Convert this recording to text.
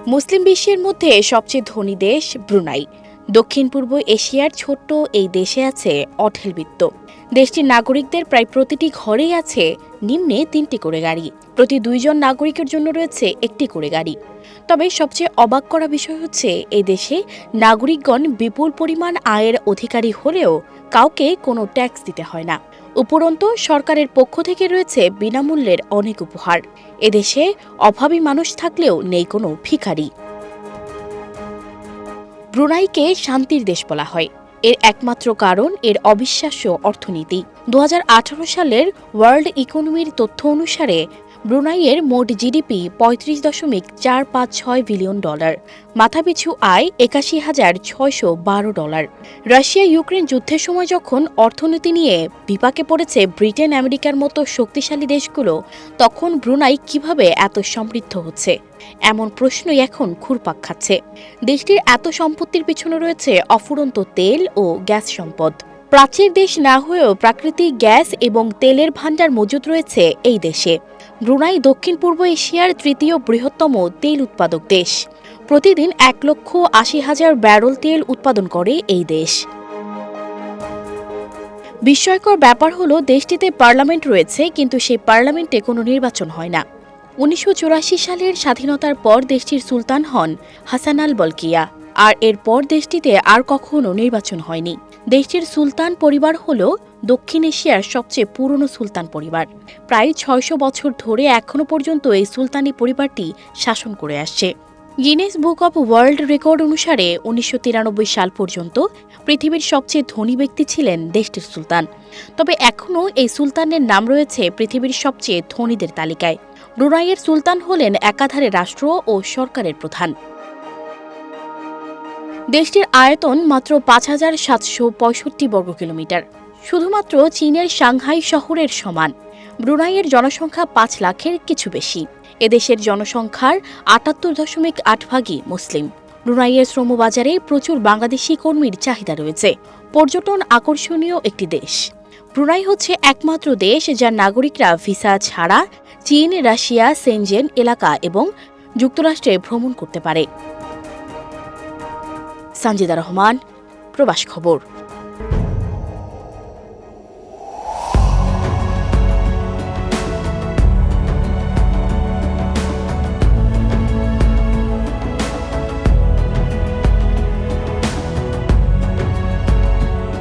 মুসলিম বিশ্বের মধ্যে সবচেয়ে ধনী দেশ ব্রুনাই। দক্ষিণ পূর্ব এশিয়ার ছোট্ট এই দেশে আছে অঢেল বিত্ত। দেশটির নাগরিকদের প্রায় প্রতিটি ঘরেই আছে নিম্নে 3টি করে গাড়ি। প্রতি 2 জন নাগরিকের জন্য রয়েছে একটি করে গাড়ি। তবে সবচেয়ে অবাক করা বিষয় হচ্ছে এই দেশে নাগরিকগণ বিপুল পরিমাণ আয়ের অধিকারী হলেও কাউকে কোনো ট্যাক্স দিতে হয় না। উপরন্তু সরকারের পক্ষ থেকে রয়েছে বিনামূল্যের অনেক উপহার। এদেশে অভাবী মানুষ থাকলেও নেই কোনো ভিখারি। ব্রুনাইকে শান্তির দেশ বলা হয়। এর একমাত্র কারণ এর অবিশ্বাস্য অর্থনীতি। 2018 সালের ওয়ার্ল্ড ইকোনমির তথ্য অনুসারে ব্রুনাইয়ের মোট জিডিপি $35.456 বিলিয়ন, মাথাপিছু আয় $81,612। রাশিয়া ইউক্রেন যুদ্ধের সময় যখন অর্থনীতি নিয়ে বিপাকে পড়েছে ব্রিটেন আমেরিকার মতো শক্তিশালী দেশগুলো, তখন ব্রুনাই কিভাবে এত সমৃদ্ধ হচ্ছে এমন প্রশ্নই এখন ঘুরপাক খাচ্ছে। দেশটির এত সম্পত্তির পিছনে রয়েছে অফুরন্ত তেল ও গ্যাস সম্পদ। প্রাচীর দেশ না হয়েও প্রাকৃতিক গ্যাস এবং তেলের ভাণ্ডার মজুদ রয়েছে এই দেশে। ব্রুনাই দক্ষিণ পূর্ব এশিয়ার 3য় বৃহত্তম তেল উৎপাদক দেশ। প্রতিদিন 1,80,000 ব্যারেল তেল উৎপাদন করে এই দেশ। বিস্ময়কর ব্যাপার হলো দেশটিতে পার্লামেন্ট রয়েছে, কিন্তু সেই পার্লামেন্টে কোনো নির্বাচন হয় না। 1984 সালের স্বাধীনতার পর দেশটির সুলতান হন হাসান আল বলকিয়া, আর এরপর দেশটিতে আর কখনো নির্বাচন হয়নি। দেশটির সুলতান পরিবার হল দক্ষিণ এশিয়ার সবচেয়ে পুরনো সুলতান পরিবার। প্রায় 600 বছর ধরে এখনো পর্যন্ত এই সুলতানি পরিবারটি শাসন করে আসছে। Guinness book of world record অনুসারে 1993 সাল পর্যন্ত পৃথিবীর সবচেয়ে ধনী ব্যক্তি ছিলেন দেশটির সুলতান। তবে এখনও এই সুলতানের নাম রয়েছে পৃথিবীর সবচেয়ে ধনীদের তালিকায়। ব্রুনাইয়ের সুলতান হলেন একাধারে রাষ্ট্র ও সরকারের প্রধান। দেশটির আয়তন মাত্র 5,765 বর্গ কিলোমিটার, শুধুমাত্র চীনের সাংহাই শহরের সমান। ব্রুনাইয়ের জনসংখ্যা 5 লাখের কিছু বেশি। এদেশের জনসংখ্যার 78.8 ভাগই মুসলিম। ব্রুনাইয়ের শ্রমবাজারে প্রচুর বাংলাদেশি কর্মীর চাহিদা রয়েছে। পর্যটন আকর্ষণীয় একটি দেশ। ব্রুনাই হচ্ছে একমাত্র দেশ যার নাগরিকরা ভিসা ছাড়া চীন, রাশিয়া, সেনজেন এলাকা এবং যুক্তরাষ্ট্রে ভ্রমণ করতে পারে। সানজিদা রহমান, প্রবাস খবর।